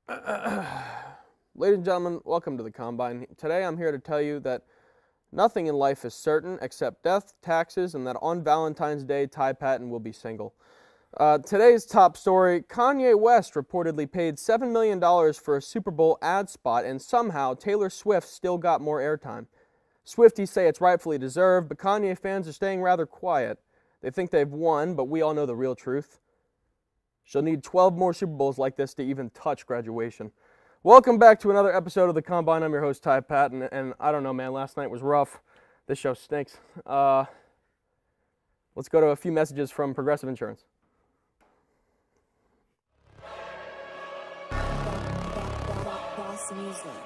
Ladies and gentlemen, welcome to the Combine. Today I'm here to tell you that nothing in life is certain except death, taxes, and that on Valentine's Day, Ty Patton will be single. Today's top story, Kanye West reportedly paid $7 million for a Super Bowl ad spot, and somehow Taylor Swift still got more airtime. Swifties say it's rightfully deserved, but Kanye fans are staying rather quiet. They think they've won, but we all know the real truth. She'll need 12 more Super Bowls like this to even touch graduation. Welcome back to another episode of The Combine. I'm your host, Ty Patton, and I don't know, man, last night was rough. This show stinks. Let's go to a few messages from Progressive Insurance.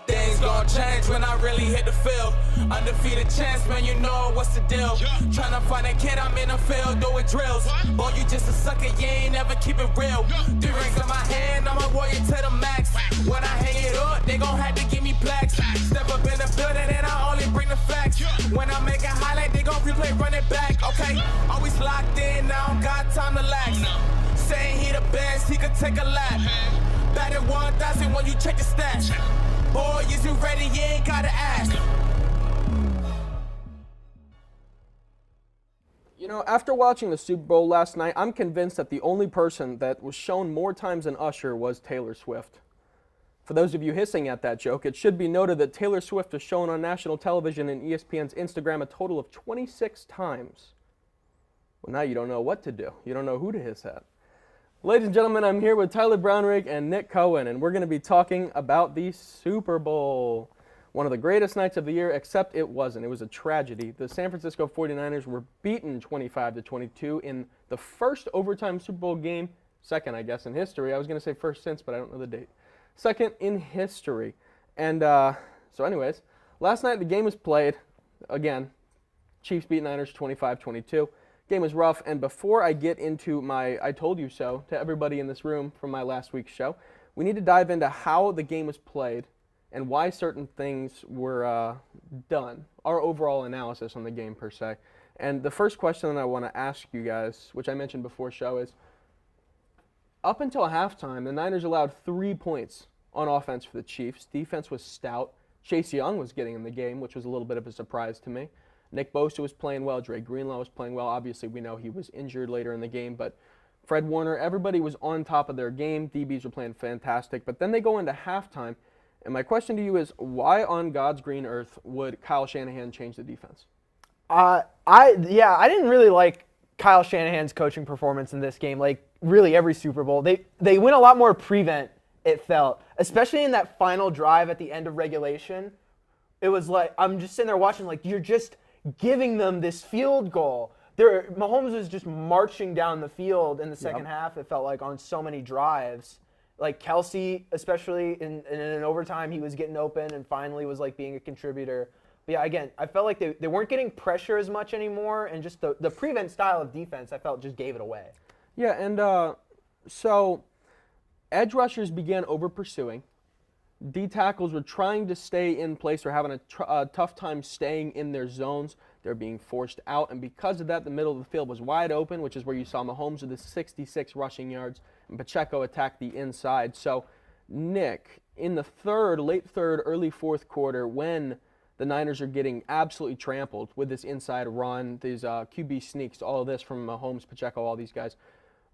Things gon' change when I really hit the field. Undefeated chance, man, you know what's the deal. Tryna find a kid, I'm in the field doing drills. Boy, you just a sucker, you ain't never keep it real. 3 rings in my hand, I'm a warrior to the max. When I hang it up, they gon' have to give me plaques. Step up in the building and I only bring the facts. When I make a highlight, they gon' replay, run it back, okay? Always locked in, now I don't got time to lax. Saying he the best, he could take a lap. Batted 1,000 when you check the stats. Boy, is you ready? You ain't gotta ask. You know, after watching the Super Bowl last night, I'm convinced that the only person that was shown more times than Usher was Taylor Swift. For those of you hissing at that joke, it should be noted that Taylor Swift was shown on national television and ESPN's Instagram a total of 26 times. Well, now you don't know what to do. You don't know who to hiss at. Ladies and gentlemen, I'm here with Tyler Brownrigg and Nick Cohen, and we're going to be talking about the Super Bowl. One of the greatest nights of the year, except it wasn't. It was a tragedy. The San Francisco 49ers were beaten 25-22 in the first overtime Super Bowl game, second, I guess, in history. I was going to say first since, but I don't know the date. Second in history. And so anyways, last night the game was played. Again, Chiefs beat Niners 25-22. Game was rough, and before I get into my I told you so to everybody in this room from my last week's show, we need to dive into how the game was played and why certain things were done, our overall analysis on the game per se. And the first question that I want to ask you guys, which I mentioned before show, is up until halftime, the Niners allowed 3 points on offense for the Chiefs. Defense was stout. Chase Young was getting in the game, which was a little bit of a surprise to me. Nick Bosa was playing well. Dre Greenlaw was playing well. Obviously, we know he was injured later in the game, but Fred Warner, everybody was on top of their game. DBs were playing fantastic. But then they go into halftime, and my question to you is, why on God's green earth would Kyle Shanahan change the defense? I didn't really like Kyle Shanahan's coaching performance in this game. Like really every Super Bowl, they win a lot more prevent. It felt, especially in that final drive at the end of regulation. It was like I'm just sitting there watching, like you're just giving them this field goal. Mahomes was just marching down the field in the second half, it felt like, on so many drives. Like Kelsey, especially in an overtime, he was getting open and finally was like being a contributor. But yeah, again, I felt like they weren't getting pressure as much anymore, and just the prevent style of defense, I felt, just gave it away. Yeah, and so edge rushers began over-pursuing. D tackles were trying to stay in place or having a tough time staying in their zones. They're being forced out, and because of that, the middle of the field was wide open, which is where you saw Mahomes with the 66 rushing yards, and Pacheco attacked the inside. So, Nick, in the late third, early fourth quarter, when the Niners are getting absolutely trampled with this inside run, these QB sneaks, all of this from Mahomes, Pacheco, all these guys,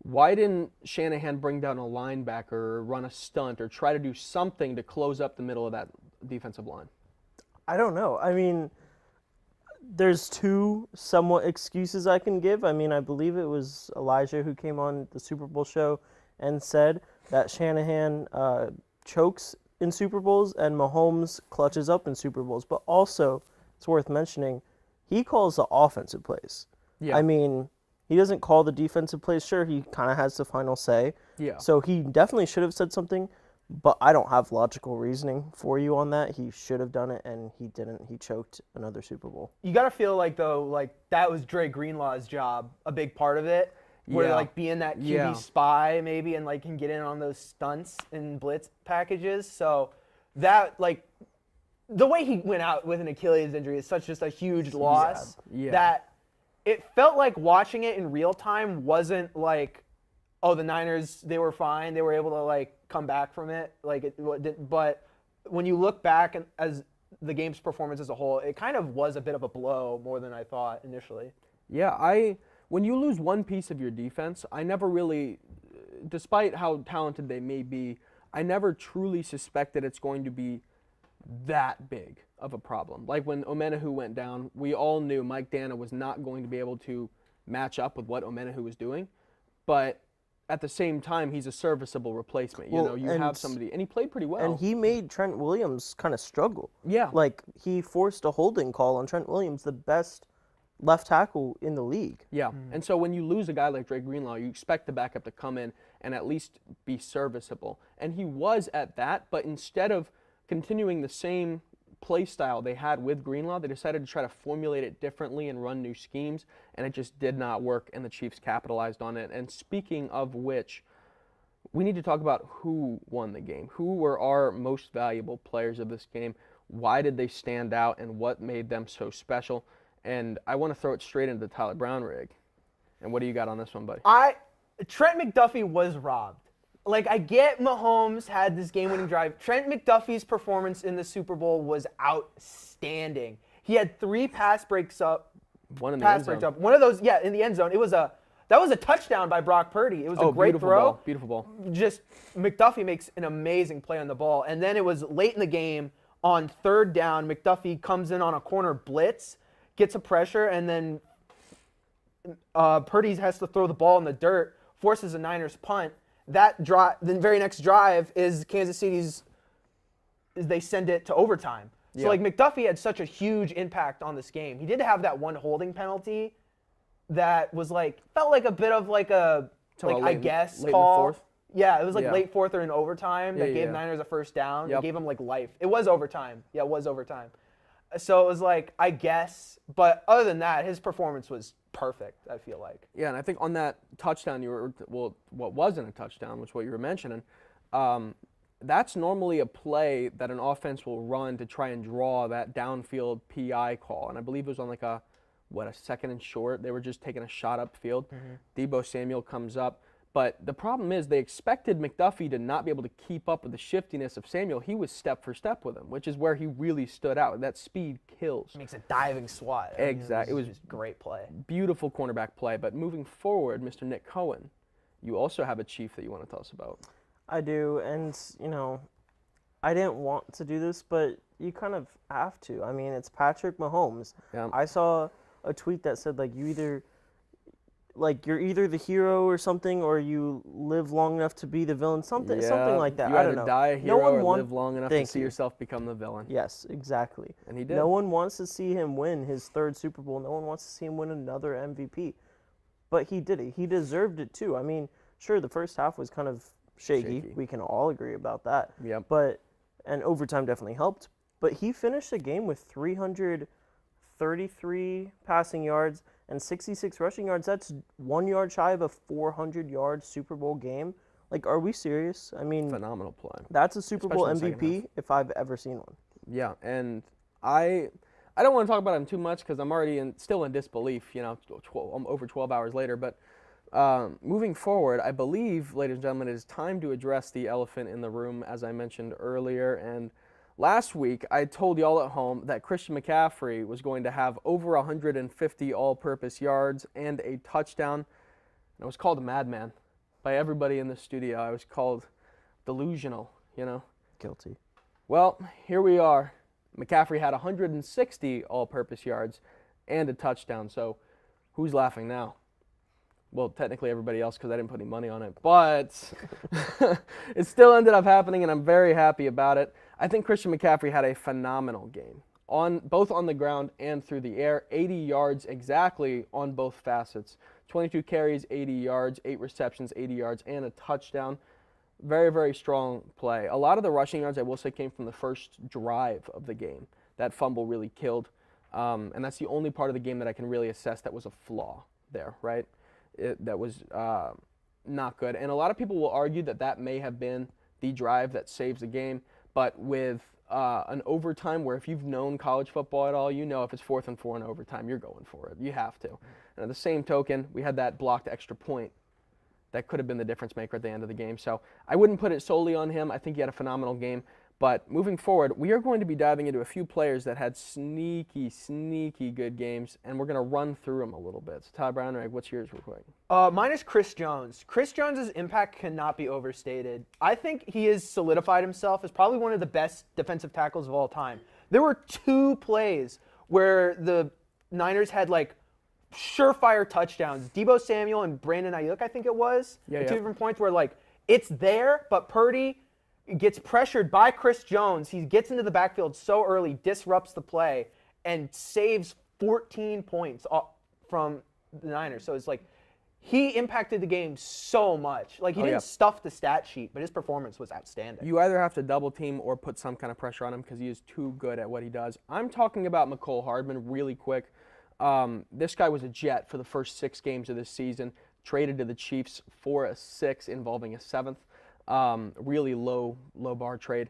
why didn't Shanahan bring down a linebacker or run a stunt or try to do something to close up the middle of that defensive line? I don't know. I mean, there's two somewhat excuses I can give. I mean, I believe it was Elijah who came on the Super Bowl show and said that Shanahan chokes in Super Bowls and Mahomes clutches up in Super Bowls. But also, it's worth mentioning, he calls the offensive plays. Yeah. I mean, he doesn't call the defensive plays. Sure, he kind of has the final say. Yeah. So he definitely should have said something, but I don't have logical reasoning for you on that. He should have done it, and he didn't. He choked another Super Bowl. You got to feel like, though, like that was Dre Greenlaw's job, a big part of it, where like being that QB spy maybe and like can get in on those stunts and blitz packages. So that, like, the way he went out with an Achilles injury is such just a huge loss that it felt like watching it in real time wasn't like, oh, the Niners, they were fine. They were able to, like, come back from it. But when you look back as the game's performance as a whole, it kind of was a bit of a blow more than I thought initially. Yeah, when you lose one piece of your defense, I never really, despite how talented they may be, I never truly suspected it's going to be that big of a problem. Like when Omenahu went down, we all knew Mike Dana was not going to be able to match up with what Omenahu was doing, but at the same time, he's a serviceable replacement. You have somebody, and he played pretty well. And he made Trent Williams kind of struggle. Yeah. Like, he forced a holding call on Trent Williams, the best left tackle in the league. Yeah, and so when you lose a guy like Dre Greenlaw, you expect the backup to come in and at least be serviceable. And he was at that, but instead of continuing the same play style they had with Greenlaw, they decided to try to formulate it differently and run new schemes, and it just did not work, and the Chiefs capitalized on it. And speaking of which, we need to talk about who won the game. Who were our most valuable players of this game? Why did they stand out, and what made them so special? And I want to throw it straight into the Tyler Brown rig. And what do you got on this one, buddy? Trent McDuffie was robbed. Like, I get Mahomes had this game-winning drive. Trent McDuffie's performance in the Super Bowl was outstanding. He had 3 pass breaks up. One in the end zone. One of those, in the end zone. That was a touchdown by Brock Purdy. It was a great throw. Beautiful ball. Just McDuffie makes an amazing play on the ball. And then it was late in the game on 3rd down. McDuffie comes in on a corner blitz, gets a pressure, and then Purdy has to throw the ball in the dirt, forces a Niners punt. That drive, the very next drive is Kansas City's. They send it to overtime. So McDuffie had such a huge impact on this game. He did have that one holding penalty that was felt like a bit of late call. in the fourth? Yeah, it was late fourth or in overtime that gave Niners a first down. Yep. It gave them life. It was overtime. Yeah, it was overtime. So it was I guess, but other than that, his performance was perfect, I feel like. Yeah, and I think on that touchdown, what wasn't a touchdown, which what you were mentioning, that's normally a play that an offense will run to try and draw that downfield PI call. And I believe it was on a 2nd and short. They were just taking a shot upfield. Deebo Samuel comes up. But the problem is they expected McDuffie to not be able to keep up with the shiftiness of Samuel. He was step for step with him, which is where he really stood out. That speed kills. He makes a diving swat. Exactly. It was just a great play. Beautiful cornerback play. But moving forward, Mr. Nick Cohen, you also have a Chief that you want to tell us about. I do, and, I didn't want to do this, but you kind of have to. I mean, it's Patrick Mahomes. Yeah. I saw a tweet that said, you're either the hero or something, or you live long enough to be the villain, something like that. You I either don't know. die a hero or live long enough to Thank see you. yourself become the villain. Yes, exactly. And he did. No one wants to see him win his 3rd Super Bowl. No one wants to see him win another MVP. But he did it. He deserved it too. I mean, sure, the first half was kind of shaky. We can all agree about that. Yep. And overtime definitely helped. But he finished the game with 333 passing yards and 66 rushing yards. That's 1 yard shy of a 400-yard Super Bowl game. Are we serious? I mean, phenomenal play. That's a Super Bowl Especially in the second MVP if I've ever seen one. Yeah, and I don't want to talk about him too much because I'm already still in disbelief, over 12 hours later. But moving forward, I believe, ladies and gentlemen, it is time to address the elephant in the room, as I mentioned earlier. And last week, I told y'all at home that Christian McCaffrey was going to have over 150 all-purpose yards and a touchdown. And I was called a madman by everybody in the studio. I was called delusional, Guilty. Well, here we are. McCaffrey had 160 all-purpose yards and a touchdown. So who's laughing now? Well, technically everybody else because I didn't put any money on it. But it still ended up happening, and I'm very happy about it. I think Christian McCaffrey had a phenomenal game, both on the ground and through the air. 80 yards exactly on both facets. 22 carries, 80 yards, 8 receptions, 80 yards, and a touchdown. Very, very strong play. A lot of the rushing yards, I will say, came from the first drive of the game. That fumble really killed. And that's the only part of the game that I can really assess that was a flaw there, right? That was not good. And a lot of people will argue that may have been the drive that saves the game. But with an overtime where if you've known college football at all, if it's 4th and 4 in overtime, you're going for it. You have to. And at the same token, we had that blocked extra point that could have been the difference maker at the end of the game. So I wouldn't put it solely on him. I think he had a phenomenal game. But moving forward, we are going to be diving into a few players that had sneaky good games, and we're going to run through them a little bit. So Todd Brownrigg, what's yours real quick? Mine is Chris Jones. Chris Jones' impact cannot be overstated. I think he has solidified himself as probably one of the best defensive tackles of all time. There were 2 plays where the Niners had like surefire touchdowns. Deebo Samuel and Brandon Ayuk, I think it was. Yeah, Two different points where like it's there, but Purdy gets pressured by Chris Jones. He gets into the backfield so early, disrupts the play, and saves 14 points from the Niners. So it's like he impacted the game so much. Like he didn't stuff the stat sheet, but his performance was outstanding. You either have to double team or put some kind of pressure on him because he is too good at what he does. I'm talking about McCole Hardman really quick. This guy was a Jet for the first 6 games of this season, traded to the Chiefs for a 6 involving a 7th. Really low bar trade.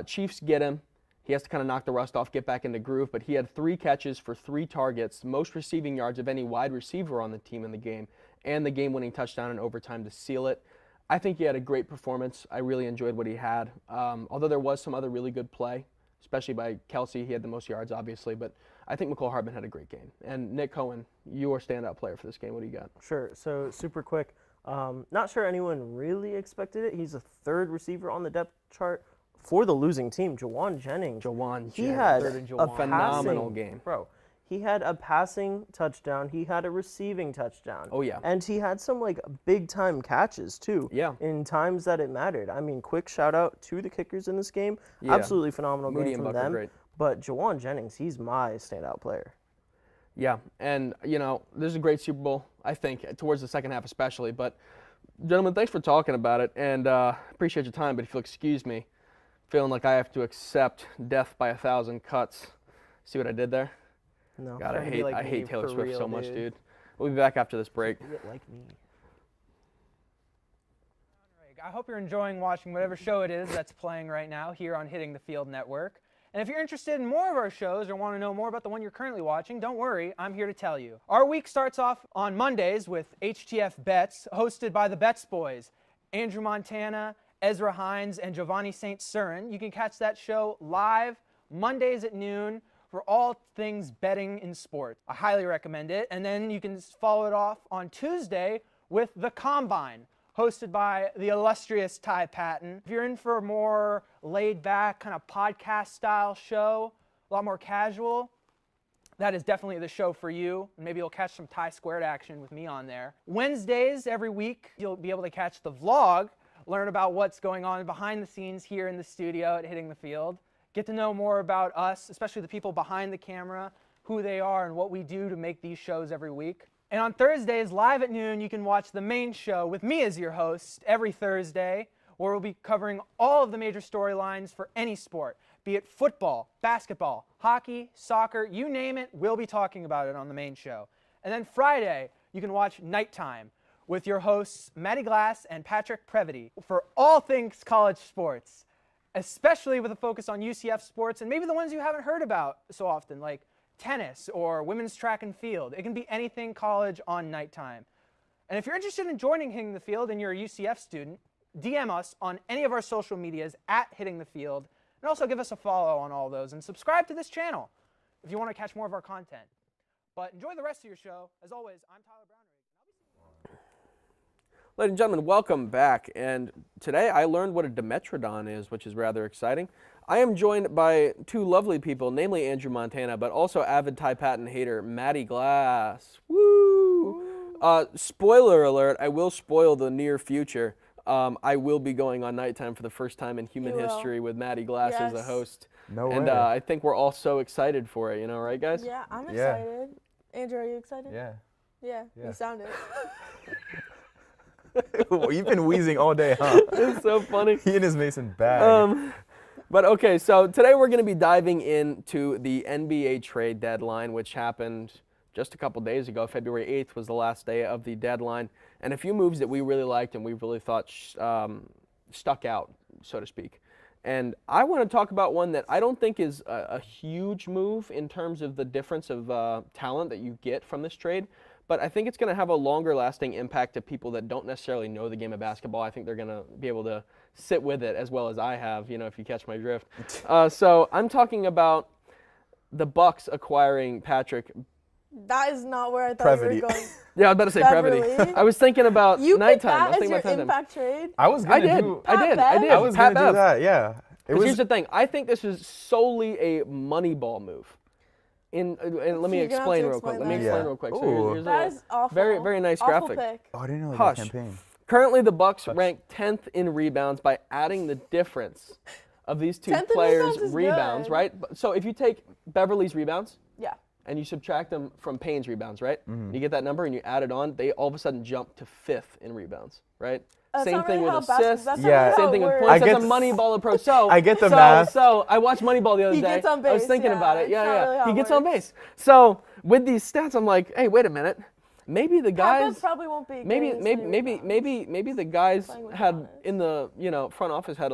Chiefs get him. He has to kind of knock the rust off, get back into groove, but he had 3 catches for 3 targets, most receiving yards of any wide receiver on the team in the game, and the game-winning touchdown in overtime to seal it. I think he had a great performance. I really enjoyed what he had. Although there was some other really good play, especially by Kelsey. He had the most yards, obviously, but I think McCole Hardman had a great game. And Nick Cohen, your standout player for this game. What do you got? Sure. So super quick. Not sure anyone really expected it. He's a 3rd receiver on the depth chart for the losing team, Jawan Jennings. He had a phenomenal game. Bro, he had a passing touchdown. He had a receiving touchdown. Oh, yeah. And he had some, like, big-time catches, too. Yeah. In times that it mattered. I mean, quick shout-out to the kickers in this game. Yeah. Absolutely phenomenal Moody game and from Buck were them. great. But Jawan Jennings, he's my standout player. Yeah, and, this is a great Super Bowl, I think, towards the second half especially. But, gentlemen, thanks for talking about it, and appreciate your time. But if you'll excuse me, feeling like I have to accept death by 1,000 cuts. See what I did there? No. God, I hate Taylor Swift so much, dude. dude. We'll be back after this break. Like me. I hope you're enjoying watching whatever show it is that's playing right now here on Hitting the Field Network. And if you're interested in more of our shows or want to know more about the one you're currently watching, don't worry, I'm here to tell you. Our week starts off on Mondays with HTF Bets, hosted by the Bets Boys, Andrew Montana, Ezra Hines, and Giovanni St. Cyrin. You can catch that show live Mondays at noon for all things betting in sports. I highly recommend it. And then you can follow it off on Tuesday with The Combine, hosted by the illustrious Ty Patton. If you're in for a more laid-back, kind of podcast-style show, a lot more casual, that is definitely the show for you. Maybe you'll catch some Ty Squared action with me on there. Wednesdays, every week, you'll be able to catch the vlog, learn about what's going on behind the scenes here in the studio at Hitting the Field, get to know more about us, especially the people behind the camera, who they are, and what we do to make these shows every week. And on Thursdays, live at noon, you can watch the main show with me as your host every Thursday, where we'll be covering all of the major storylines for any sport, be it football, basketball, hockey, soccer, you name it, we'll be talking about it on the main show. And then Friday, you can watch Nighttime with your hosts Maddie Glass and Patrick Previty for all things college sports, especially with a focus on UCF sports and maybe the ones you haven't heard about so often, like tennis or women's track and field. It can be anything college on Nighttime. And if you're interested in joining Hitting the Field and you're a UCF student, DM us on any of our social medias at Hitting the Field, and also give us a follow on all those and subscribe to this channel if you want to catch more of our content. But enjoy the rest of your show. As always, I'm Tyler Brownrigg. Ladies and gentlemen, welcome back. And today I learned what a dimetrodon is, which is rather exciting. I am joined by 2 lovely people, namely Andrew Montana, but also avid Ty Patton hater, Maddie Glass. Woo! Spoiler alert, I will spoil the near future. I will be going on Nighttime for the first time in human history with Maddie Glass as a host. No way. And I think we're all so excited for it, right, guys? Yeah, I'm Yeah. excited. Andrew, are you excited? Yeah. Yeah, Yeah. you sound it. You've been wheezing all day, huh? It's so funny. He and his Mason bag. But okay, so today we're going to be diving into the NBA trade deadline, which happened just a couple days ago. February 8th was the last day of the deadline, and a few moves that we really liked and we really thought stuck out, so to speak. And I want to talk about one that I don't think is a huge move in terms of the difference of talent that you get from this trade, but I think it's going to have a longer lasting impact to people that don't necessarily know the game of basketball. I think they're going to be able to sit with it as well as I have, if you catch my drift. So I'm talking about the Bucks acquiring Patrick. That is not where I thought you Previty. were going. Yeah, I was about to say Beverly. Previty. I was thinking about You picked nighttime. I that was as thinking your about nighttime. impact trade? I was gonna do. I did. Bev? I was Pat gonna do Bev. that. Yeah. It Because was. here's the thing. I think this is solely a money ball move. And let me You're gonna have explain to real quick. explain Let me that. explain Yeah. real quick. So Ooh. here's That a is awful. very, very nice Awful graphic. pick. Oh, I didn't know Hush. the campaign. Currently, the Bucks rank 10th in rebounds by adding the difference of these two 10th in players' rebounds is rebounds, good. right? So if you take Beverly's rebounds Yeah. and you subtract them from Payne's rebounds, right? Mm-hmm. You get that number and you add it on, they all of a sudden jump to 5th in rebounds, right? That's Same not thing really with how assists. that's not Yeah. really how Same it thing with works. points. I That's get a money ball approach. So I get the so, math. So I watched Moneyball the other He day. gets on I was base, thinking yeah. about it. It's Yeah, not yeah. really how He it gets on works. base. So with these stats, I'm like, hey, wait a minute. Maybe the Pat Bev guys. probably won't be Maybe getting as maybe many maybe rebounds. maybe the guys Playing with had Giannis. in the front office had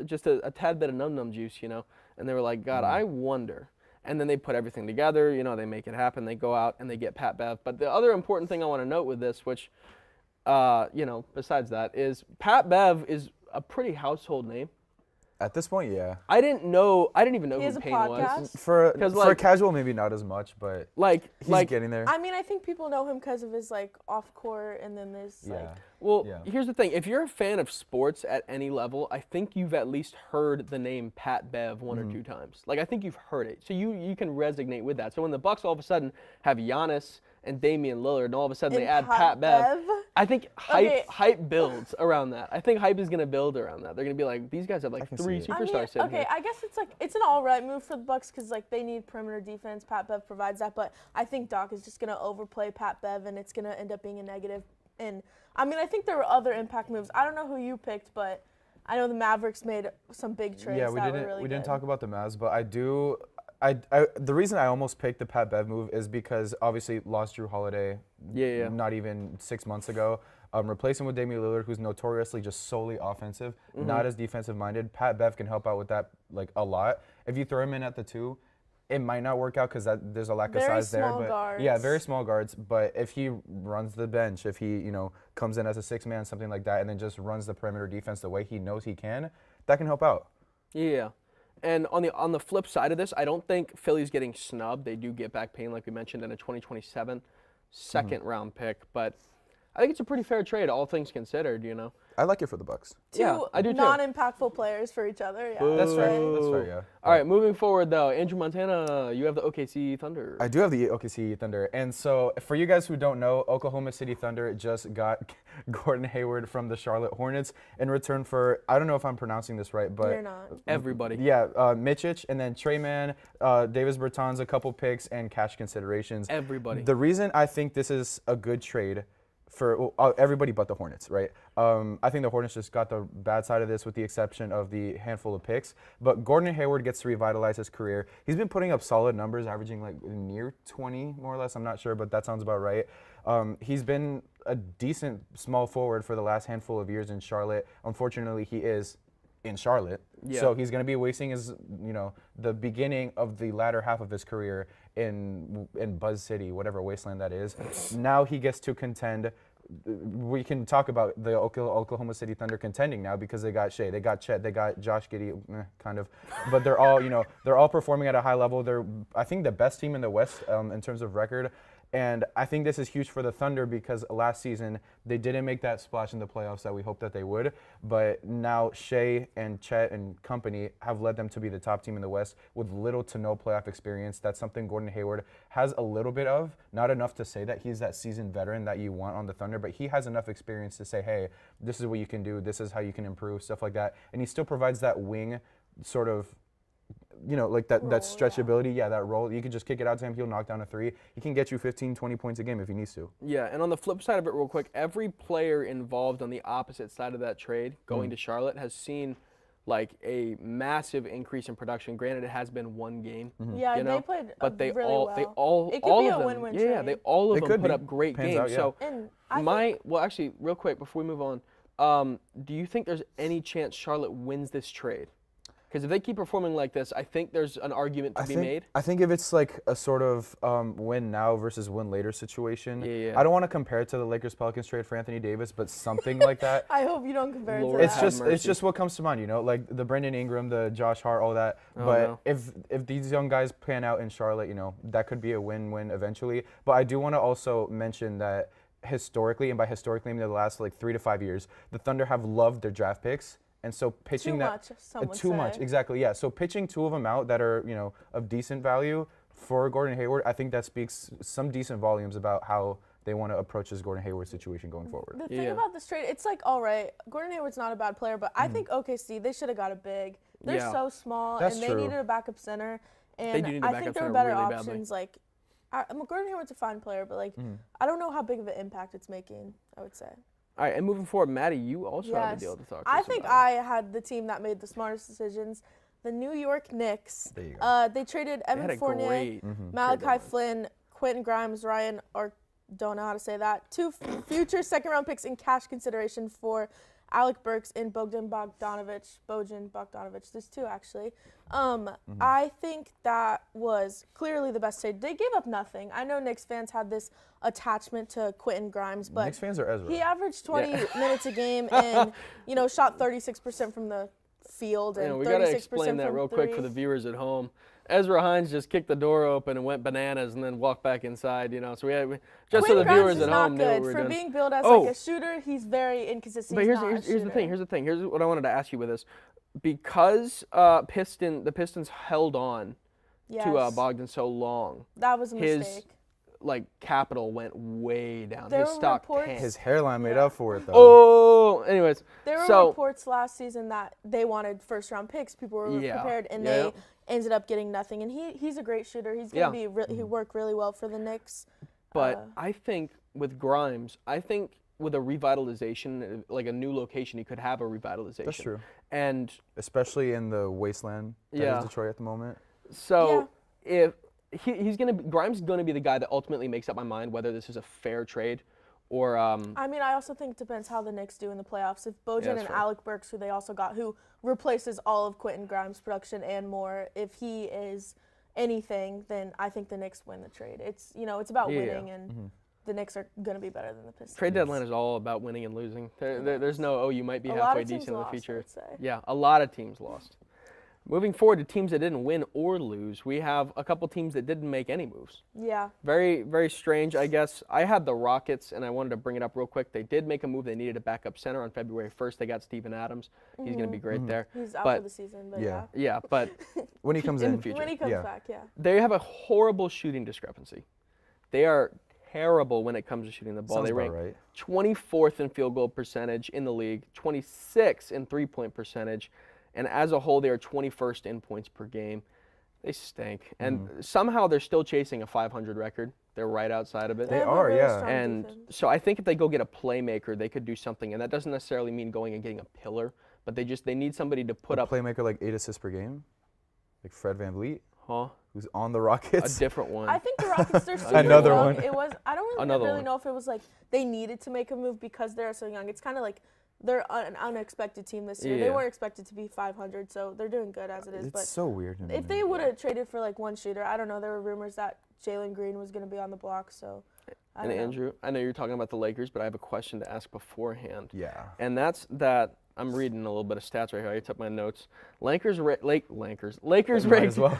just a tad bit of num juice, and they were like, God, I wonder. And then they put everything together, they make it happen. They go out and they get Pat Bev. But the other important thing I want to note with this, which besides that, is Pat Bev is a pretty household name. At this point, yeah. I didn't even know He has who a Payne was. podcast? For 'Cause, for like- casual, maybe not as much, but Like he's getting there. I mean, I think people know him because of his off court, and then there's Yeah. Well, Yeah. here's the thing. If you're a fan of sports at any level, I think you've at least heard the name Pat Bev one or two times. Like, I think you've heard it. So you can resonate with that. So when the Bucks all of a sudden have Giannis and Damian Lillard, and all of a sudden they And add Pat Bev, Bev? I think Okay. hype builds around that. I think hype is going to build around that. They're going to be like, these guys have like can 3 see it. superstars sitting okay, here. I guess it's an all right move for the Bucks because they need perimeter defense. Pat Bev provides that, but I think Doc is just gonna overplay Pat Bev, and it's gonna end up being a negative. And I mean, I think there were other impact moves. I don't know who you picked, but I know the Mavericks made some big trades. Yeah, we that didn't were really we didn't good. talk about the Mavs, but I do. The reason I almost picked the Pat Bev move is because obviously lost Drew Holiday. Yeah. Not even 6 months ago. Replace him with Damian Lillard, who's notoriously just solely offensive, not as defensive minded. Pat Bev can help out with that a lot. If you throw him in at the 2, it might not work out because there's a lack of Very size there. small But guards. yeah, very small guards. But if he runs the bench, if he comes in as a 6-man, something like that, and then just runs the perimeter defense the way he knows he can, that can help out. Yeah. And on the flip side of this, I don't think Philly's getting snubbed. They do get back Payne, like we mentioned, in a 2027 second-round pick. But I think it's a pretty fair trade, all things considered, I like it for the Bucks. Yeah, I do too. non-impactful players for each other. Yeah, That's fair. Boo. That's fair. Yeah. All right, moving forward, though. Andrew Montana, you have the OKC Thunder. I do have the OKC Thunder. And so for you guys who don't know, Oklahoma City Thunder just got Gordon Hayward from the Charlotte Hornets in return for, I don't know if I'm pronouncing this right, but You're not. Everybody. yeah, Mitchich, and then Trey Mann, Davis Bertans, a couple picks, and cash considerations. Everybody. The reason I think this is a good trade for everybody but the Hornets, right? I think the Hornets just got the bad side of this with the exception of the handful of picks. But Gordon Hayward gets to revitalize his career. He's been putting up solid numbers, averaging near 20, more or less. I'm not sure, but that sounds about right. He's been a decent small forward for the last handful of years in Charlotte. Unfortunately, he is in Charlotte. Yeah. So he's going to be wasting his, the beginning of the latter half of his career in Buzz City, whatever wasteland that is. Now he gets to contend. We can talk about the Oklahoma City Thunder contending now because they got Shea, they got Chet, they got Josh Giddey, kind of, but they're all, they're all performing at a high level. They're, I think, the best team in the West in terms of record. And I think this is huge for the Thunder because last season they didn't make that splash in the playoffs that we hoped that they would. But now Shea and Chet and company have led them to be the top team in the West with little to no playoff experience. That's something Gordon Hayward has a little bit of, not enough to say that he's that seasoned veteran that you want on the Thunder, but he has enough experience to say, hey, this is what you can do, this is how you can improve, stuff like that. And he still provides that wing sort of, that stretchability, that role. You can just kick it out to him, he'll knock down a 3. He can get you 15, 20 points a game if he needs to. Yeah, and on the flip side of it real quick, every player involved on the opposite side of that trade going to Charlotte has seen a massive increase in production. Granted, it has been one game. Yeah, they played but they really all well. they all It could all be of a them. win-win Yeah, trade. they all of It them could put be. up great Pans games. out, yeah. So And I well, actually, real quick before we move on, do you think there's any chance Charlotte wins this trade? Because if they keep performing like this, I think there's an argument to be made. I think if it's like a sort of win now versus win later situation, Yeah. I don't want to compare it to the Lakers Pelicans trade for Anthony Davis, but something like that. I hope you don't compare it Lord to It's that. just mercy. it's just what comes to mind, you know, like the Brendan Ingram, the Josh Hart, all that. Oh, but no. if these young guys pan out in Charlotte, you know, that could be a win-win eventually. But I do want to also mention that historically, and by historically I mean the last like 3 to 5 years, the Thunder have loved their draft picks. And so pitching Too that much, some would too much, say. exactly, yeah. So pitching 2 of them out that are, you know, of decent value for Gordon Hayward, I think that speaks some decent volumes about how they want to approach this Gordon Hayward situation going forward. The thing Yeah. about this trade, it's like, all right, Gordon Hayward's not a bad player, but I think OKC, they should have got a big. They're Yeah. so small, That's and they true. needed a backup center. And do need a I backup think there center were better really badly. options. Like, Gordon Hayward's a fine player, but like, I don't know how big of an impact it's making, I would say. All right, and moving forward, Maddie, you also have a Yes. deal to talk to I us think about. I had the team that made the smartest decisions. The New York Knicks. There you go. They traded They had Evan a Fournier, great trade Malachi deadline. Flynn, Quentin Grimes, Ryan, or don't know how to say that. 2 future second-round picks in cash consideration for Alec Burks and Bojan Bogdanovic. There's 2 actually. I think that was clearly the best trade. They gave up nothing. I know Knicks fans had this attachment to Quentin Grimes, but Knicks fans are Ezra. he averaged 20 minutes a game and, you know, shot 36% from the field and You know, we 36% got to explain that from real quick for the viewers at home. Ezra Hines just kicked the door open and went bananas and then walked back inside, you know. So just so the Quentin Grimes viewers is at not home knew what good. we were For doing. being billed as Oh. like a shooter, he's very inconsistent. But He's here's not a the thing. shooter. Here's what I wanted to ask you with this. Because the Pistons held on Yes. to Bogdan so long, That was a his mistake. like capital went way down. There His were stock reports- tanked. His hairline made Yeah. up for it, though. Oh, anyways. There were so reports last season that they wanted first-round picks. People were Yeah. prepared, and Yeah. they ended up getting nothing. And he's a great shooter. He's gonna be he worked really well for the Knicks. But I think with Grimes, with a revitalization, like a new location, he could have a revitalization. That's true. And Especially in the wasteland that Yeah. is Detroit at the moment. so if Grimes is gonna be the guy that ultimately makes up my mind whether this is a fair trade or I mean, I also think it depends how the Knicks do in the playoffs. If Bojan that's and fair. Alec Burks, who they also got, who replaces all of Quentin Grimes' production and more, if he is anything, then I think the Knicks win the trade. It's it's about Yeah. winning, and the Knicks are going to be better than the Pistons. trade deadline is all about winning and losing. There's no you might be A lot halfway of teams decent in the lost, I future. would say. Yeah, a lot of teams lost. Moving forward to teams that didn't win or lose, we have a couple teams that didn't make any moves. Yeah. Very, very strange, I guess. I had the Rockets, and I wanted to bring it up real quick. They did make a move. They needed a backup center on February 1st. They got Steven Adams. He's going to be great there. He's out But- for the season, but Yeah. Yeah, but When he comes In in, the future. when he comes Yeah. back, yeah. they have a horrible shooting discrepancy. They are terrible when it comes to shooting the ball. Sounds They about rank right. 24th in field goal percentage in the league, 26th in three-point percentage, and as a whole, they are 21st in points per game. They stink. And somehow they're still chasing a 500 record. They're right outside of it. They have a are, really yeah. strong And defense. so I think if they go get a playmaker, they could do something. And that doesn't necessarily mean going and getting a pillar, but they need somebody to put A up, playmaker like 8 assists per game, like Fred VanVleet, huh, who's on the a Rockets. different one. I think the Rockets, they're super Another young. one. It was. I don't really, Another really one. know if it was like they needed to make a move because they're so young. It's kind of like they're an unexpected team this year. They Yeah. weren't expected to be 500, so they're doing good as it is. It's But so weird. to me, if they man. would have traded for like one shooter, I don't know. There were rumors that Jalen Green was going to be on the block, so. I And don't know. Andrew, I know you're talking about the Lakers, but I have a question to ask beforehand. Yeah. And that's that I'm reading a little bit of stats right here. I took my notes. Lakers Might ranked as well.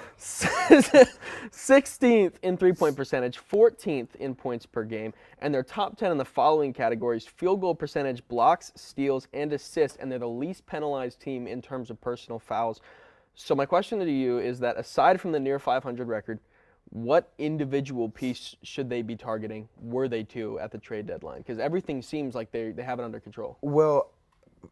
16th in three-point percentage, 14th in points per game, and they're top 10 in the following categories: field goal percentage, blocks, steals, and assists, and they're the least penalized team in terms of personal fouls. So my question to you is that aside from the near 500 record, what individual piece should they be targeting, were they to, at the trade deadline? Because everything seems like they have it under control. Well,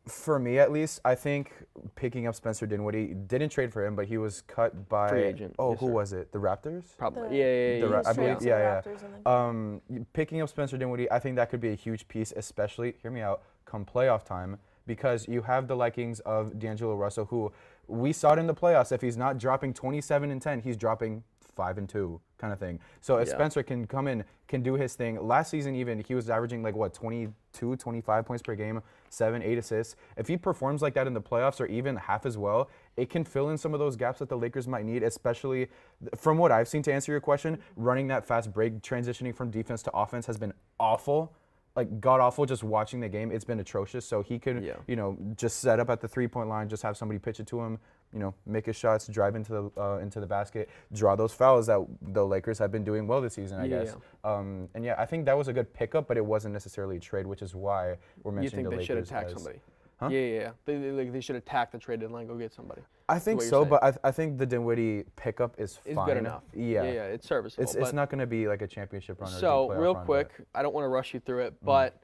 for me at least, I think picking up Spencer Dinwiddie, didn't trade for him, but he was cut by. Free agent, Oh, yes, who sir. was it? The Raptors? Probably. The- Yeah. The Ra- He's I traded believe, to the yeah, yeah. Raptors, I think. Picking up Spencer Dinwiddie, I think that could be a huge piece, especially, hear me out, come playoff time, because you have the likings of D'Angelo Russell, who we saw it in the playoffs. If he's not dropping 27 and 10, he's dropping 5-2 kind of thing. So if Spencer can come in, can do his thing. Last season even, he was averaging like what, 22, 25 points per game, 7, 8 assists. If he performs like that in the playoffs or even half as well, it can fill in some of those gaps that the Lakers might need, especially from what I've seen, to answer your question. Running that fast break, transitioning from defense to offense has been awful. Like god awful. Just watching the game, it's been atrocious. So he could, you know, just set up at the 3-point line, just have somebody pitch it to him, you know, make his shots, drive into the basket, draw those fouls that the Lakers have been doing well this season, I guess. And yeah, I think that was a good pickup, but it wasn't necessarily a trade, which is why we're mentioning the Lakers. You think they should attack somebody? Huh? Yeah. They should attack the trade deadline, go get somebody. I think so, but I think the Dinwiddie pickup is fine. It's good enough. Yeah, it's serviceable. It's not going to be like a championship run. So real quick, I don't want to rush you through it, but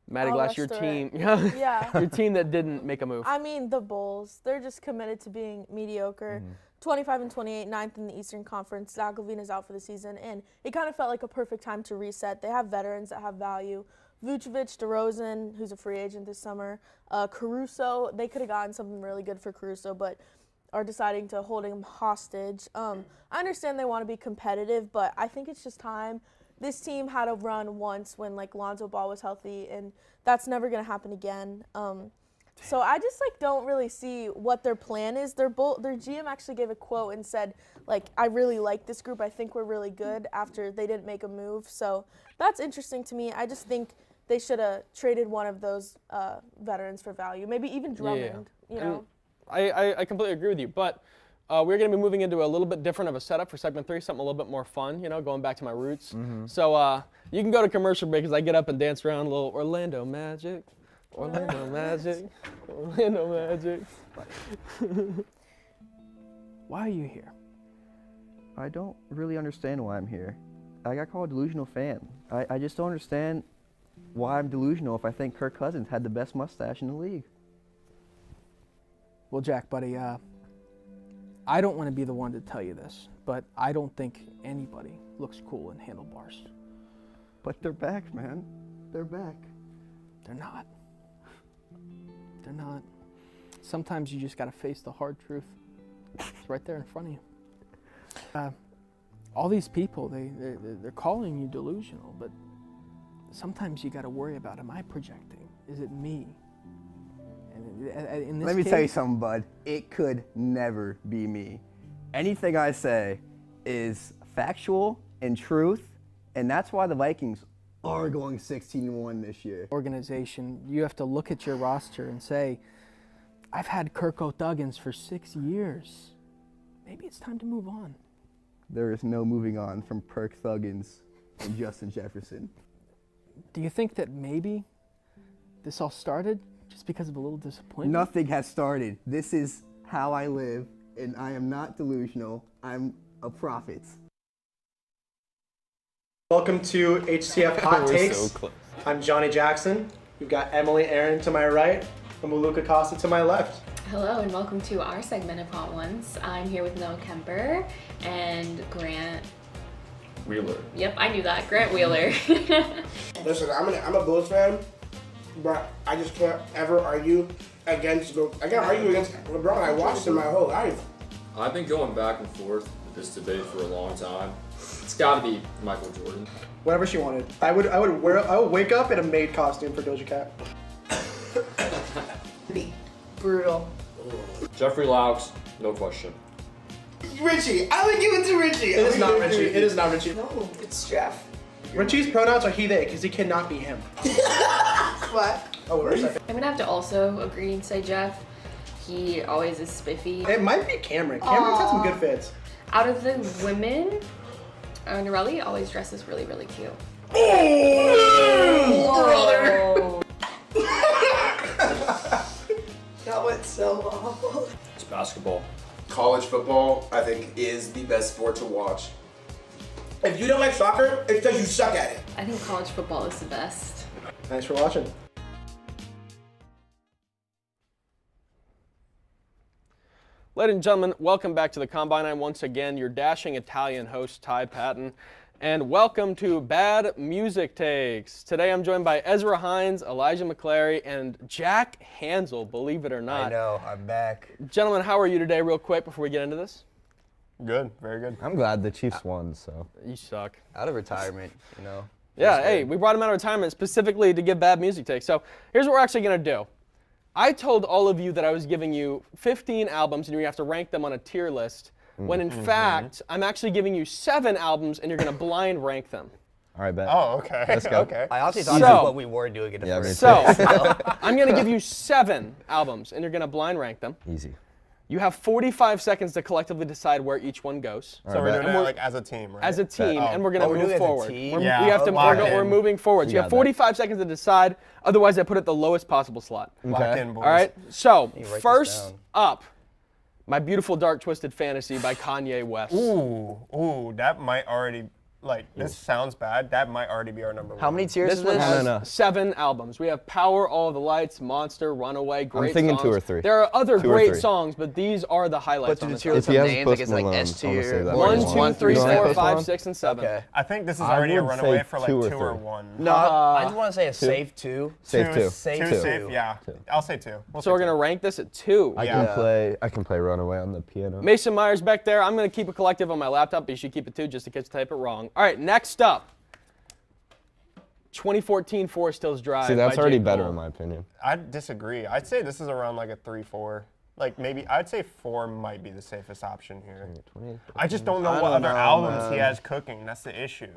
Maddie Glass, your team, your team that didn't make a move. I mean, the Bulls, they're just committed to being mediocre. 25-28, 9th in the Eastern Conference. Zach LaVine is out for the season, and it kind of felt like a perfect time to reset. They have veterans that have value. Vucevic, DeRozan, who's a free agent this summer, Caruso. They could have gotten something really good for Caruso, but are deciding to hold him hostage. I understand they want to be competitive, but I think it's just time. This team had a run once when like Lonzo Ball was healthy, and that's never going to happen again. So I just like don't really see what their plan is. Their GM actually gave a quote and said, like, I really like this group. I think we're really good after they didn't make a move. So that's interesting to me. I just think they should have traded one of those veterans for value, maybe even Drummond. You know. I completely agree with you, but we're going to be moving into a little bit different of a setup for segment 3, something a little bit more fun, you know, going back to my roots. So you can go to commercial break as I get up and dance around a little Orlando Magic. Orlando Magic. Orlando Magic. Why are you here? I don't really understand why I'm here. I got called a delusional fan. I just don't understand why I'm delusional if I think Kirk Cousins had the best mustache in the league. Well, Jack, buddy, I don't want to be the one to tell you this, but I don't think anybody looks cool in handlebars. But they're back, man. They're back. They're not. They're not. Sometimes you just got to face the hard truth. It's right there in front of you. All these people, they're calling you delusional, but sometimes you got to worry about, am I projecting? Is it me? And in this Let me case, tell you something, bud. It could never be me. Anything I say is factual and truth, and that's why the Vikings are going 16-1 this year. Organization, you have to look at your roster and say, I've had Kirk Thuggins for 6 years. Maybe it's time to move on. There is no moving on from Kirk Thuggins and Justin Jefferson. Do you think that maybe this all started just because of a little disappointment? Nothing has started. This is how I live, and I am not delusional. I'm a prophet. Welcome to HCF Hot Takes. I'm Johnny Jackson. We've got Emily Aaron to my right and Maluka Costa to my left. Hello and welcome to our segment of Hot Ones. I'm here with Noah Kemper and Grant Wheeler. Yep, I knew that. Grant Wheeler. Listen, I'm a Bulls fan, but I just can't ever argue against LeBron. I watched him my whole life. I've been going back and forth with this debate for a long time. It's got to be Michael Jordan. Whatever she wanted. I would wake up in a maid costume for Doja Cat. Brutal. Jeffrey Laux, no question. Richie, I would give it to Richie. It is not Richie. It is not Richie. No, it's Jeff. Richie's pronouns are he, they, because he cannot be him. What? Oh, wait a I'm going to have to also agree and say Jeff. He always is spiffy. It might be Cameron. Cameron's had some good fits. Out of the women, Norelli always dresses really, really cute. Oh, brother. That went so awful. It's basketball. College football, I think, is the best sport to watch. If you don't like soccer, it's because you suck at it. I think college football is the best. Thanks for watching. Ladies and gentlemen, welcome back to the Combine. I'm once again your dashing Italian host, Ty Patton. And welcome to Bad Music Takes. Today I'm joined by Ezra Hines, Elijah McClary, and Jack Hansel, believe it or not. I know, I'm back. Gentlemen, how are you today real quick before we get into this? Good, very good. I'm glad the Chiefs won, so. You suck. Out of retirement, you know. Yeah, hey, we brought him out of retirement specifically to give bad music takes. So here's what we're actually going to do. I told all of you that I was giving you 15 albums and you're going to have to rank them on a tier list, when in fact, I'm actually giving you 7 albums and you're going to blind rank them. All right, bet. Oh, okay. Let's go. Okay. I honestly thought that's what we were doing in the first. So I'm going to give you 7 albums and you're going to blind rank them. Easy. You have 45 seconds to collectively decide where each one goes. So we're doing it like as a team, right? As a team, and we're going to move forward. Yeah, we have to. We're moving forward. So you have 45 seconds to decide. Otherwise, I put it the lowest possible slot. Lock in, boys. All right. So first up, "My Beautiful Dark Twisted Fantasy" by Kanye West. Ooh, that might already. Like, this sounds bad. That might already be our number 1. How many tiers This is one this? has 7 albums. We have "Power," "All the Lights," "Monster," "Runaway." Great I'm thinking songs. 2 or 3. There are other 2 or great 3. songs, but these are the highlights on this tier list. list If of he has names, Post like it's like Malone, S I'm gonna tier. say that. 1, 2, 3, You don't have 4, Post 5, Malone? 6, and 7. Okay. I think this is I already a would runaway say for like 2 or 2 or 3. 1. No, I just want to say a safe 2. Safe 2. Safe 2 2. safe, yeah. I'll say 2. So we're gonna rank this at 2. I can play Runaway on the piano. Mason Myers back there. I'm gonna keep a collective on my laptop, but you should keep it 2 just in case you type it wrong. All right, next up. 2014 Forest Hills Drive. See, that's by already J. better Cole. in my opinion. I disagree. I'd say this is around like a 3-4. Like maybe I'd say 4 might be the safest option here. I just don't know what other albums he has cooking. That's the issue.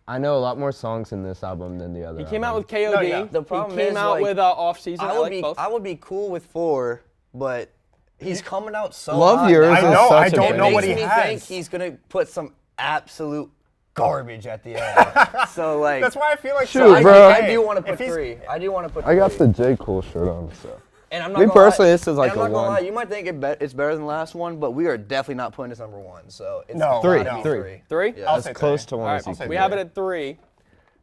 I know a lot more songs in this album than the other. He came out with KOD. No, yeah. The problem he came is, out like, with Off Season. I like both. I would be cool with 4, but he's coming out so Love hot Yours now. is I know. such I a don't good know what Makes he me has. think he's gonna put some absolute garbage at the end. So like, That's why I feel like Shoot, so bro. I do want to If put he's- 3. I do want to put. I got 3. the J. Cole shirt on, so. And I'm not Me gonna personally, lie, this is like and a I'm not gonna 1. lie, you might think it's better than the last one, but we are definitely not putting this number 1. So it's No, Three, no. 3. 3? Yeah. I'll That's say close 3. to one. All as you right, can we get. have it at 3.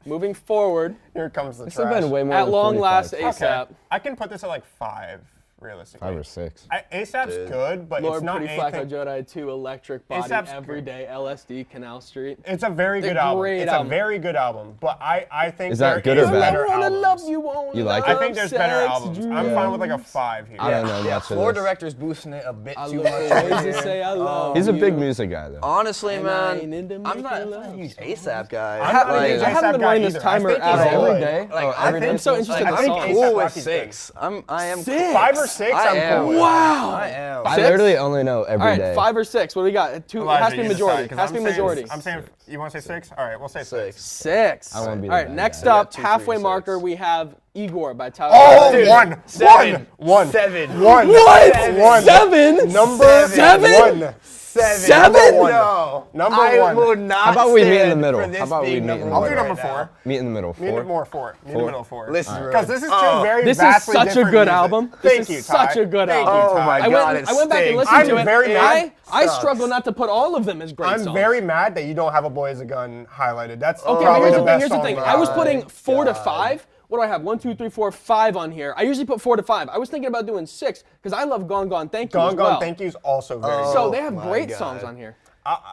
Moving forward, Here comes the This trash. has been way more at than long 45 last, seconds. ASAP. I can put this at like 5, realistically. 5 or 6. ASAP's good, but Lord it's not Pretty Flacco anything. Jedi 2, Electric Body, ASAP's Everyday, LSD, Canal Street. It's a very They're good album. great It's album. a very good album, but I think Is that there good or is bad? better I wanna albums. love you, won't You like I it? think there's better Sex albums. I'm dreams. fine with like a 5 here. I don't know yeah, much of floor this. director's boosting it a bit I too love much. the right ways you here. say I love He's a big you. music guy, though. Honestly, And I ain't man, into I'm not making a love. huge ASAP guy. I'm not a Like, huge I haven't ASAP been guy running this either. timer I think at he's all. good. Every day? Like, Oh, I every think- I'm so interested in the I'm songs. cool A$AP with Rocky's 6. I am. 5 or 6, I I'm am. cool with. Wow. I am. I Six? literally only know every All day. right, 5 or 6. What do we got? 2. It has to be you majority. decide, 'cause Has to be I'm saying- majority. I'm saying, you want to say 6? All right, we'll say 6. 6. I wanna be All the right, bad next guy. up, 2, 3, halfway 6. marker, we have Igor by Tyler. Oh, Perry. 1. 7. 1. 7. 1. What? 1. 7? Number 7? 1. 7? Number 1. No. Number I 1. will not. How about we meet in the stand middle? for this How about we being meet in the number I'll one do middle? number right 4. now. Meet in the middle. Meet in 4. the more 4. Meet in the middle 4. Listen, bro. Because this is two very This is vastly such a different good music. album. Thank This you, is Ty. such a good Thank album. you, Oh Ty. my I God, went back and stinks. listened I'm to it. very and mad. I Sucks. struggle not to put all of them as great I'm songs. very mad that you don't have A Boy Is a Gun highlighted. That's Okay, but probably here's the the thing. best Here's the song thing. on I was the putting album. 4 to 5. What do I have? 1, 2, 3, 4, 5 on here. I usually put 4 to 5. I was thinking about doing 6 because I love Gone Gone Thank You as Gone well. Gone Thank You is also very good. So they have my great God. songs on here.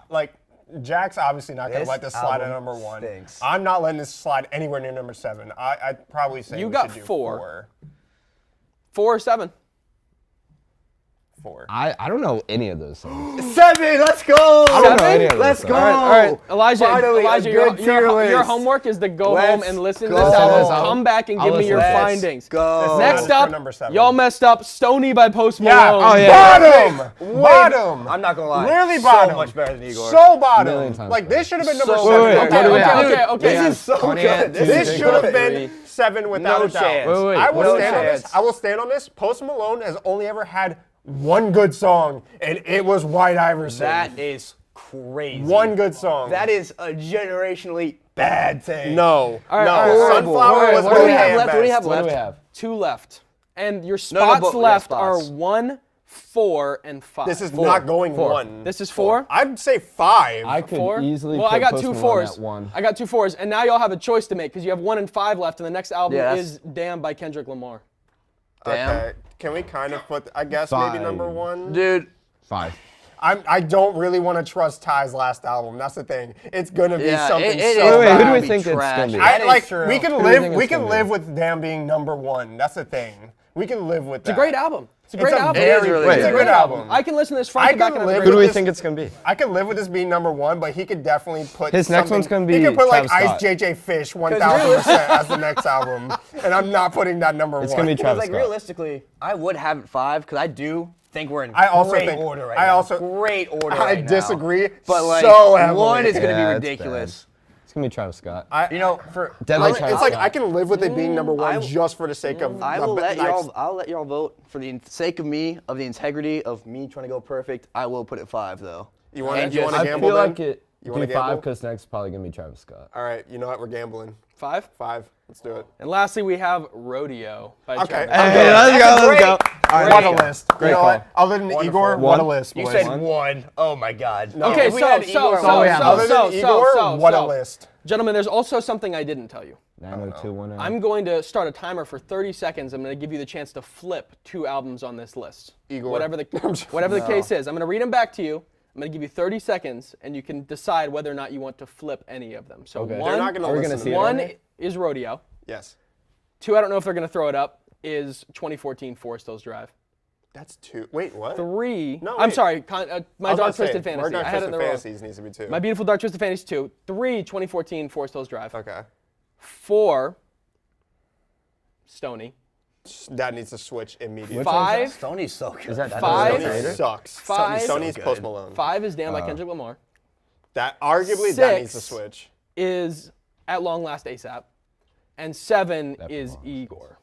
Like, Jack's obviously not going to This let this slide at album number 1. stinks. I'm not letting this slide anywhere near number 7. I'd probably say You we got should do 4. 4 or 7? 4. I don't know any of those songs. 7. Let's go. I don't know any of those Let's songs. go. All right. Elijah, Finally, a Elijah, good tier your list. homework is to go Let's home and listen to go. this album. Let's Come back and I'll give me your listen. Let's findings. go. Next for up, number 7. y'all messed up. Stoney by Post Yeah. Malone. Oh, yeah. Bottom! Bottom! I'm not gonna lie. Really bottom. So much better than Igor. So bottom. Million times Like, better. this should have been number So 7. Wait, without what do we a have? doubt. Okay. This is so 28, good. This should have been Three. 7 without No a doubt. chance. Wait, I will no stand on this. chance. I will stand on this. Post Malone has only ever had one good song, and it was White Iverson. That is crazy. One good song. That is a generationally bad take. no. All right, no. all right, all right. Sunflower was What do we have okay left? at What do we have best. What do left? we have? 2 left. And your No, no, spots but- yeah, left spots. are 1, 4, and 5. This is not going 1. This is 4? I'd say 5. I could 4? easily Well, put I got Post 2 Malone 4s. at 1. I got 2 4s, and now y'all have a choice to make because you have 1 and 5 left, and the next album Yeah, is "Damn" by Kendrick Lamar. Damn. Okay. Can we kind of put, I guess, 5. maybe number 1? Dude, 5. I don't really want to trust Ty's last album. That's the thing. It's gonna be Yeah, something it so is Wait, who do gonna we be think it's trash. gonna be? I That is like true. we can Who do you think live. it's We can gonna live be? with Damn being number 1. That's the thing. We can live with that. It's a great album. It's a great album. It is really It's good. a good album. I can listen to this front to back and have a live great Who do we this- think it's gonna be? I could live with this being number one, but he could definitely put His next one's gonna He be could put like Travis Ice Scott. JJ Fish 1,000% as the next album, and I'm not putting that number one. It's gonna be Travis Like Scott. realistically, I would have it 5 because I do think we're in I also great think- order right I now. also- great order I right now. disagree But like so heavily. 1 is gonna Yeah, be it's ridiculous. It's gonna be Travis Scott. You know, for Deadly It's Travis like Scott. I can live with it being number one just for the sake of. I the will let next- y'all. I'll let y'all vote for the sake of me, of the integrity of me trying to go perfect. I will put it 5 though. You want And to just- I gamble feel then? like it. You wanna do 5 gamble? because next is probably gonna be Travis Scott. All right, you know what? We're gambling. 5. 5. Let's do it. And lastly, we have Rodeo by Okay. Travis. Hey, let's go. All right, what a list. Great you know call. what? Other than Igor, what a list, You boys. said 1. Oh my God. Okay, If we had Igor and one- Other than Igor, what a list. Gentlemen, there's also something I didn't tell you. 90210. I'm going to start a timer for 30 seconds. I'm going to give you the chance to flip 2 albums on this list. Igor. Whatever the case is. I'm going to read them back to you. I'm going to give you 30 seconds, and you can decide whether or not you want to flip any of them. So Okay. one, They're not going to listen to me. one is Rodeo. Yes. 2, I don't know if they're going to throw it up, is 2014 Forest Hills Drive. That's 2. Wait, what? 3, No, I'm wait. sorry, My I was Dark about to say, Twisted Fantasy. My Dark I had it in Twisted the wrong. Fantasies needs to be 2. My Beautiful Dark Twisted Fantasy 2. 3, 2014 Forest Hills Drive. Okay. 4, Stoney. That needs to switch immediately. 5, Stoney's so good. Is that Five. Stoney sucks. 5, Stoney's so Post good. Malone. 5 is Damn by Kendrick Lamar. That arguably that needs to 6 switch. is At Long Last ASAP. And 7 That is belongs. Igor.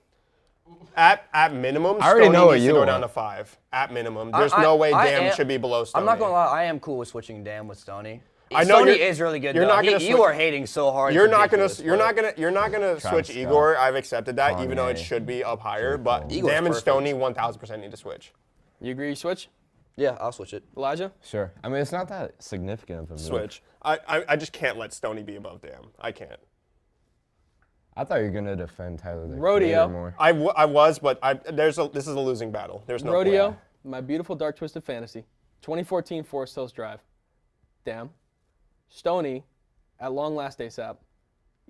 At minimum, I already Stoney know what needs to you go want. down to 5. At minimum, there's no way Damn should be below Stoney. I'm not gonna lie. I am cool with switching Damn with Stoney. I know Stoney you're- is really good. you're though. not gonna You switch- are hating so hard. You're it's not gonna. ridiculous, You're but- not gonna. You're not gonna Travis switch Scott. Igor. I've accepted that, even though it Kanye. should be up higher. But Igor's Damn and perfect. Stoney 1,000% need to switch. You agree you switch? Yeah, I'll switch it. Elijah? Sure. I mean, it's not that significant of a move. Switch. I just can't let Stoney be above Damn. I can't. I thought you were gonna defend Tyler the Rodeo. Creator more. I was, but this is a losing battle. There's no Rodeo, point. My Beautiful Dark Twisted Fantasy. 2014 Forest Hills Drive. Damn. Stoney, At Long Last ASAP.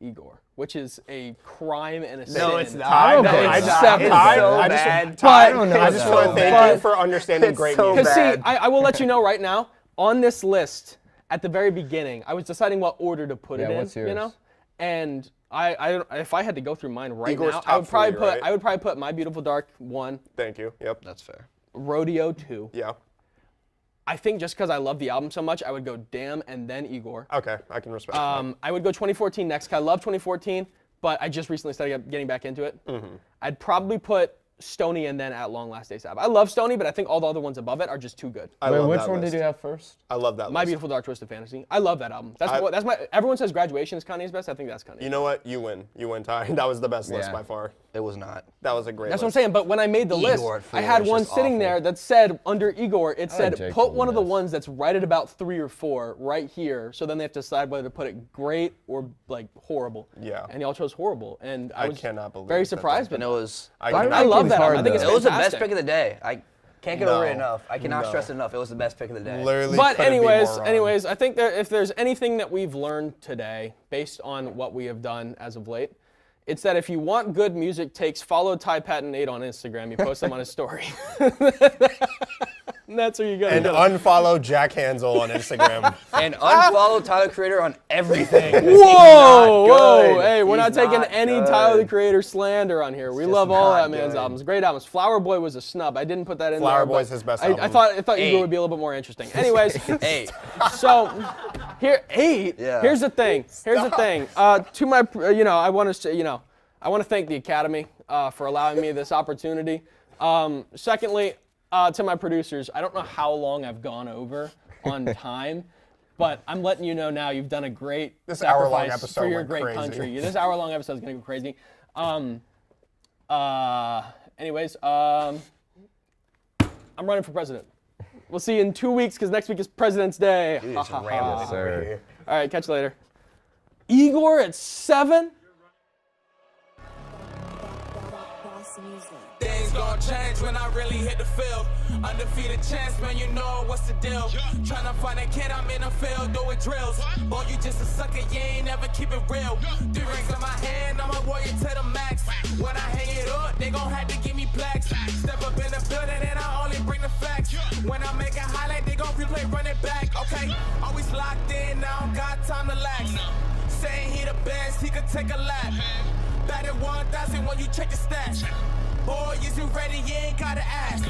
Igor, which is a crime and a sin. No, it's not. Ty, No, I it's just, not. It's Ty, so I just, bad. Ty, I don't know I just that. want to thank But- you for understanding It's great so music. Because see, bad. I will let you know right now, on this list, at the very beginning, I was deciding what order to put it in, what's yours? you know? And I if I had to go through mine right Igor's now, top three, right? I would probably put My Beautiful Dark 1, Thank you. Yep. That's fair. Rodeo 2. Yeah. I think just because I love the album so much, I would go Damn and then Igor. Okay, I can respect that. I would go 2014 next, 'cause I love 2014, but I just recently started getting back into it. I'd probably put Stoney and then At Long Last ASAP. I love Stoney, but I think all the other ones above it are just too good. I Wait, love which that one list. did you have first? I love that My list. Beautiful Dark Twisted Fantasy. I love that album. That's my. Everyone says Graduation is Kanye's best. I think that's Kanye. You know what? You win. You win, Ty. That was the best list Yeah. by far. It was not. That was a great That's what I'm list. saying. But when I made the list, Igor at I 4 had is one just sitting awful. there that said under Igor, it said J. put Cole one of the best. ones that's right at about 3 or 4 right here. So then they have to decide whether to put it great or like horrible. Yeah. And y'all chose horrible, and I I was cannot believe very that surprised. And But it was. I Why cannot- I love ranking's that album. I hard, think it's though. It was the best fantastic. pick of the day. I can't get over it No. enough. I cannot No. stress enough. It was the best pick of the day. Literally. But couldn't be more wrong. anyways, I think that if there's anything that we've learned today, based on what we have done as of late, it's that if you want good music takes, follow Ty Patton 8 on Instagram. He posts them on his story. And that's where you go. And unfollow Jack Hansel on Instagram. And unfollow Tyler Creator on everything. Whoa! Hey, we're not He's taking not any good. Tyler the Creator slander on here. We just love all not that man's good. albums. Great albums. Flower Boy was a snub. I didn't put that in Flower there. Boy's but his best I album. thought Igor would be a little bit more interesting. Anyways, 8. so here 8. Yeah. Here's the thing. To my, I want to say, I want to thank the Academy for allowing me this opportunity. Secondly, to my producers, I don't know how long I've gone over on time, but I'm letting you know now you've done a great This hour-long sacrifice episode for your went great crazy. country. This hour-long episode is going to go crazy. Anyways, I'm running for president. We'll see you in 2 weeks because next week is President's Day. You just rambled sir. over here. All right, catch you later. Igor at 7? Things gon' change when I really hit the field. Undefeated champs, man, you know what's the deal. Tryna find a kid, I'm in the field doing drills. Boy, you just a sucker, you ain't never keep it real. 3 rings in my hand, I'm a warrior to the max. When I hang it up, they gon' have to give me plaques. Okay, always locked in, now I don't got time to relax. Saying he the best, he could take a lap. Batted 1,000 when you check the stats. Boy, isn't ready, you ain't gotta ask.